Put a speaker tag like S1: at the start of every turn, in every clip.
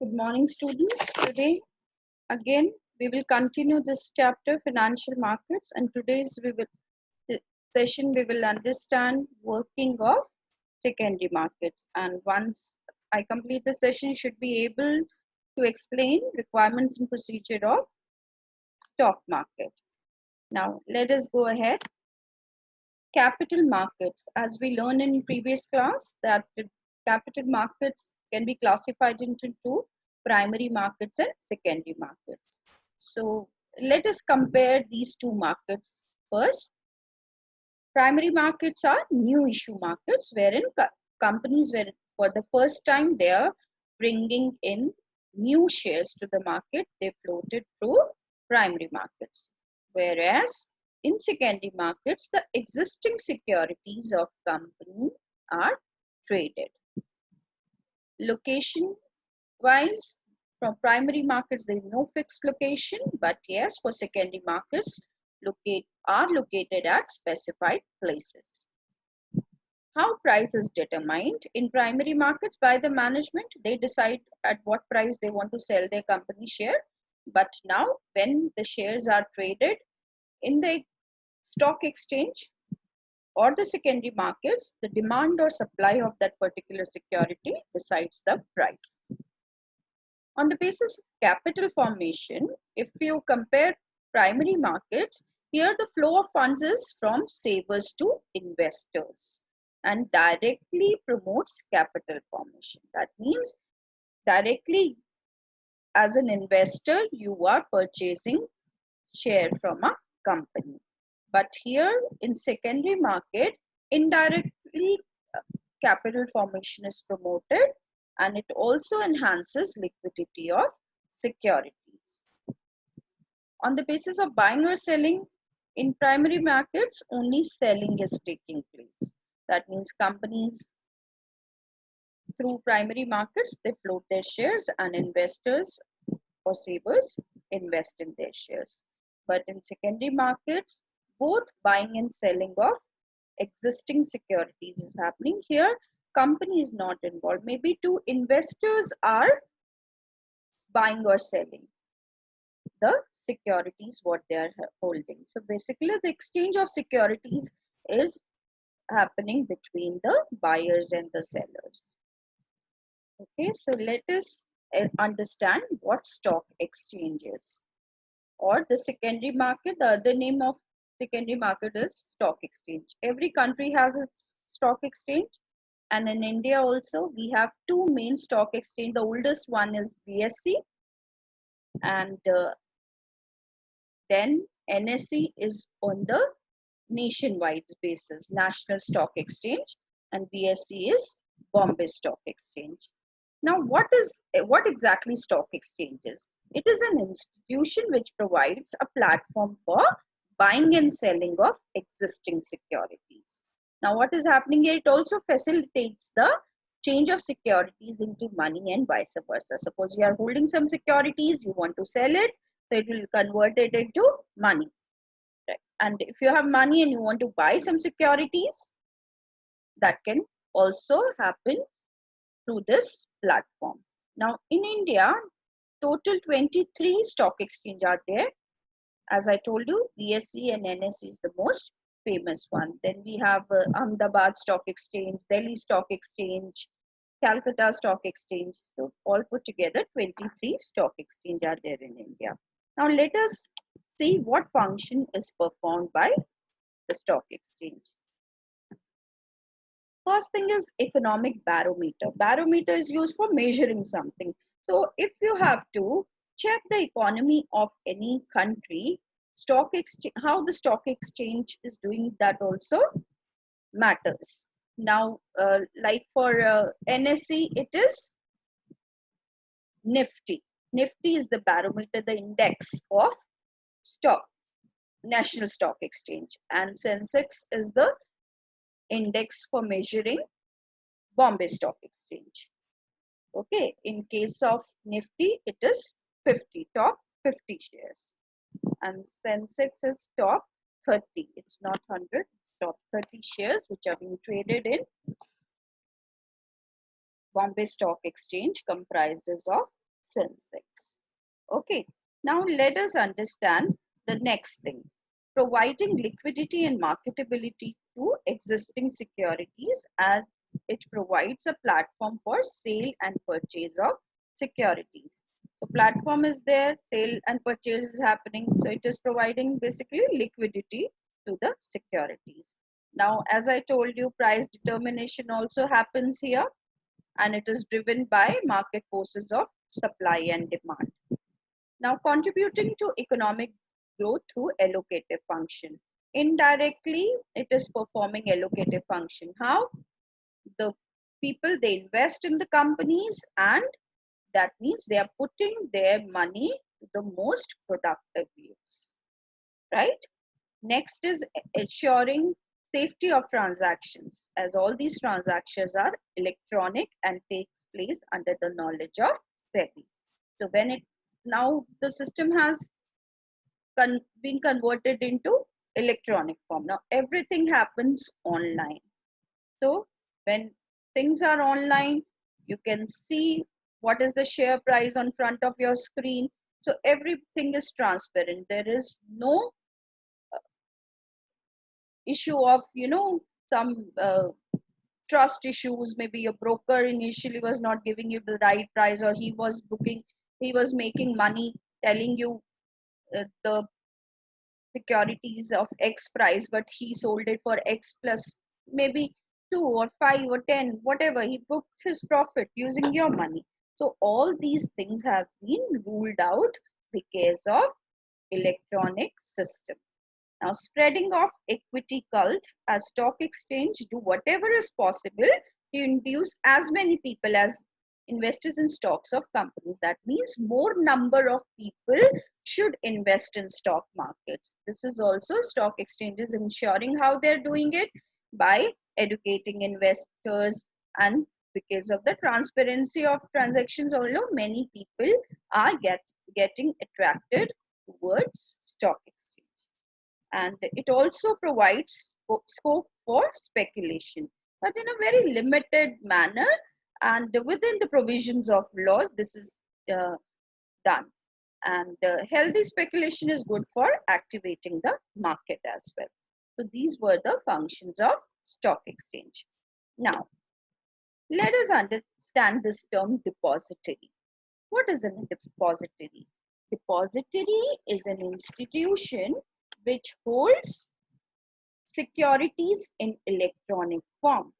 S1: Good morning, students. Today, again, we will continue this chapter, financial markets, and session we will understand working of secondary markets. And once I complete the session, you should be able to explain requirements and procedure of stock market. Now, let us go ahead. Capital markets, as we learned in previous class, that the capital markets can be classified into two: primary markets and secondary markets. So let us compare these two markets first. Primary markets are new issue markets wherein companies were for the first time they are bringing in new shares to the market. They floated through primary markets, whereas in secondary markets the existing securities of company are traded. Location wise, from primary markets there is no fixed location, but yes, for secondary markets are located at specified places. How price is determined in primary markets by the management? They decide at what price they want to sell their company share. But now when the shares are traded in the stock exchange or the secondary markets, the demand or supply of that particular security decides the price. On the basis of capital formation, if you compare primary markets, here the flow of funds is from savers to investors and directly promotes capital formation. That means directly as an investor, you are purchasing share from a company. But here in secondary market, indirectly capital formation is promoted and it also enhances liquidity of securities. On the basis of buying or selling, in primary markets, only selling is taking place. That means companies through primary markets, they float their shares and investors or savers invest in their shares. But in secondary markets, both buying and selling of existing securities is happening. Here, company is not involved. Maybe two investors are buying or selling the securities what they are holding. So basically, the exchange of securities is happening between the buyers and the sellers. Okay, so let us understand what stock exchange is, or the secondary market. The other name of secondary market is stock exchange. Every country has its stock exchange, and in India also we have two main stock exchange. The oldest one is BSE, and then NSE is on the nationwide basis, National Stock Exchange, and BSE is Bombay Stock Exchange. Now, what exactly stock exchange is? It is an institution which provides a platform for buying and selling of existing securities. Now, what is happening here? It also facilitates the change of securities into money and vice versa. Suppose you are holding some securities, you want to sell it, so it will convert it into money. Right? And if you have money and you want to buy some securities, that can also happen through this platform. Now, in India, total 23 stock exchange are there. As I told you, BSE and NSE is the most famous one. Then we have Ahmedabad Stock Exchange, Delhi Stock Exchange, Calcutta Stock Exchange. So all put together, 23 stock exchange are there in India. Now let us see what function is performed by the stock exchange. First thing is economic barometer. Barometer is used for measuring something. So if you have to check the economy of any country, stock exchange, how the stock exchange is doing, that also matters. Now, like for NSE, it is Nifty. Nifty is the barometer, the index of stock, National Stock Exchange, and Sensex is the index for measuring Bombay Stock Exchange. Okay, in case of Nifty, it is 50, top 50 shares, and Sensex is top 30. It's not 100, it's top 30 shares which are being traded in Bombay Stock Exchange, comprises of Sensex. Okay, now let us understand the next thing. Providing liquidity and marketability to existing securities, as it provides a platform for sale and purchase of securities. So platform is there, sale and purchase is happening. So it is providing basically liquidity to the securities. Now, as I told you, price determination also happens here, and it is driven by market forces of supply and demand. Now, contributing to economic growth through allocative function. Indirectly, it is performing allocative function. How? The people, they invest in the companies, and that means they are putting their money to the most productive use, right? Next is ensuring safety of transactions, as all these transactions are electronic and takes place under the knowledge of SEBI. So when it, now the system has been converted into electronic form. Now everything happens online. So when things are online, you can see what is the share price on front of your screen. So everything is transparent. There is no issue of, some trust issues. Maybe your broker initially was not giving you the right price, or he was making money telling you the securities of X price, but he sold it for X plus maybe 2 or 5 or 10, whatever. He booked his profit using your money. So all these things have been ruled out because of electronic system. Now, spreading of equity cult, as stock exchange do whatever is possible to induce as many people as investors in stocks of companies. That means more number of people should invest in stock markets. This is also stock exchanges ensuring how they're doing it by educating investors, and because of the transparency of transactions, although many people are getting attracted towards stock exchange. And it also provides scope for speculation, but in a very limited manner, and within the provisions of laws this is done. And healthy speculation is good for activating the market as well. So these were the functions of stock exchange. Now let us understand this term depository. What is a depository? Depository is an institution which holds securities in electronic form,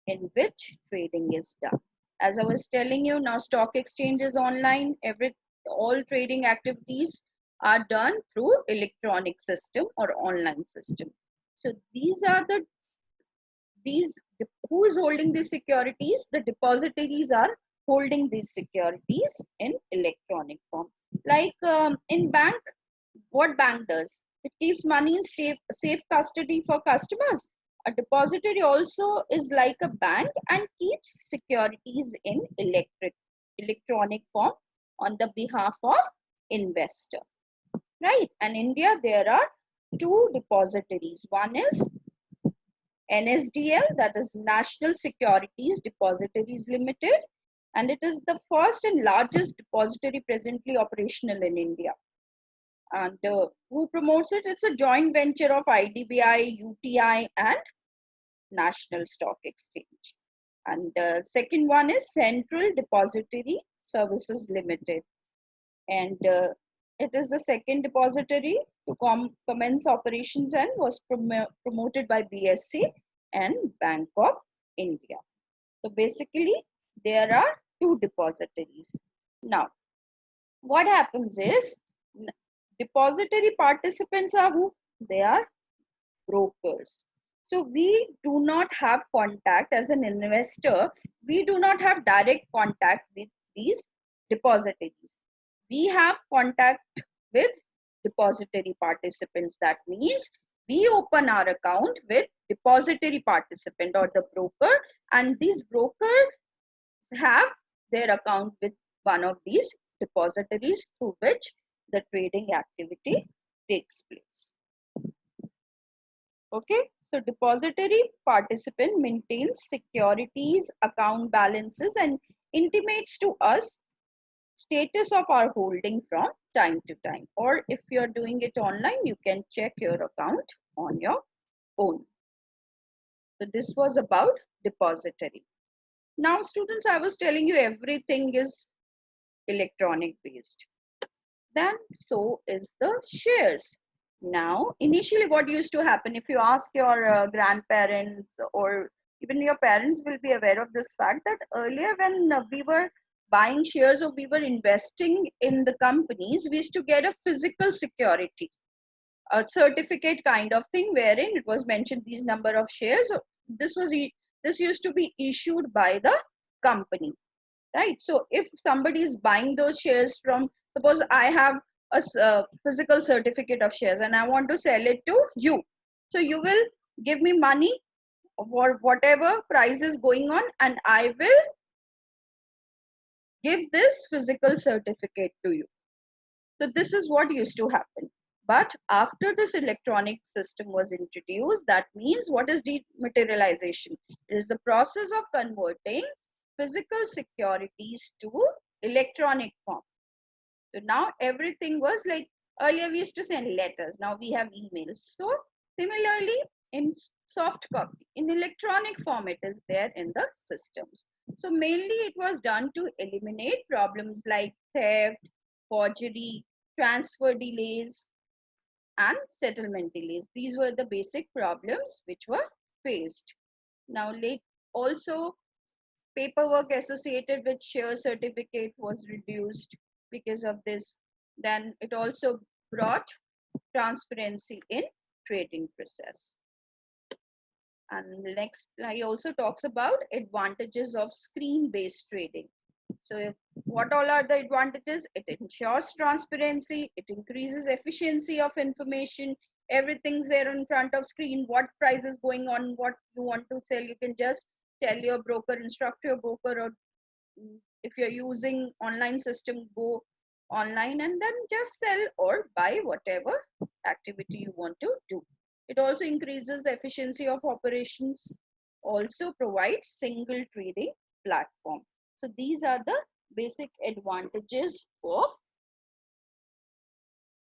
S1: in which trading is done. As I was telling you, now stock exchange is online. All trading activities are done through electronic system or online system. So these are these who is holding these securities? The depositories are holding these securities in electronic form. Like in bank, what bank does? It keeps money in safe custody for customers. A depository also is like a bank and keeps securities in electronic form on the behalf of investor, right? And India, there are two depositories. One is NSDL, that is National Securities Depositories Limited, and it is the first and largest depository presently operational in India. And who promotes it? It's a joint venture of IDBI, UTI, and National Stock Exchange. And second one is Central Depository Services Limited, and it is the second depository to commence operations and was promoted by BSC and Bank of India. So basically, there are two depositories. Now, what happens is, depository participants are who? They are brokers. So we do not have contact as an investor. We do not have direct contact with these depositories. We have contact with depository participants. That means we open our account with depository participant or the broker, and these brokers have their account with one of these depositories through which the trading activity takes place. Okay, so depository participant maintains securities account balances and intimates to us status of our holding from time to time. Or if you're doing it online, you can check your account on your own. So this was about depository. Now students, I was telling you everything is electronic based. Then so is the shares. Now, initially what used to happen, if you ask your grandparents or even your parents will be aware of this fact that earlier when we were buying shares or we were investing in the companies, we used to get a physical security, a certificate kind of thing wherein it was mentioned these number of shares. This was this used to be issued by the company, right? So if somebody is buying those shares from, suppose I have a physical certificate of shares and I want to sell it to you, so you will give me money for whatever price is going on and I will give this physical certificate to you. So this is what used to happen. But after this electronic system was introduced, that means what is dematerialization? It is the process of converting physical securities to electronic form. So now everything was like, earlier we used to send letters, now we have emails. So similarly, in soft copy, in electronic form, it is there in the systems. So mainly it was done to eliminate problems like theft, forgery, transfer delays, and settlement delays. These were the basic problems which were faced. Now, also paperwork associated with share certificate was reduced because of this. Then it also brought transparency in trading process. And next slide also talks about advantages of screen-based trading. So what all are the advantages? It ensures transparency, it increases efficiency of information, everything's there in front of screen, what price is going on, what you want to sell, you can just tell your broker, instruct your broker, or if you're using online system, go online and then just sell or buy whatever activity you want to do. It also increases the efficiency of operations, also provides single trading platform. So these are the basic advantages of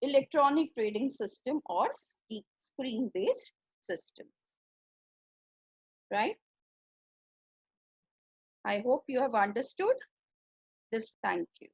S1: electronic trading system or screen based system, right? I hope you have understood this. Thank you.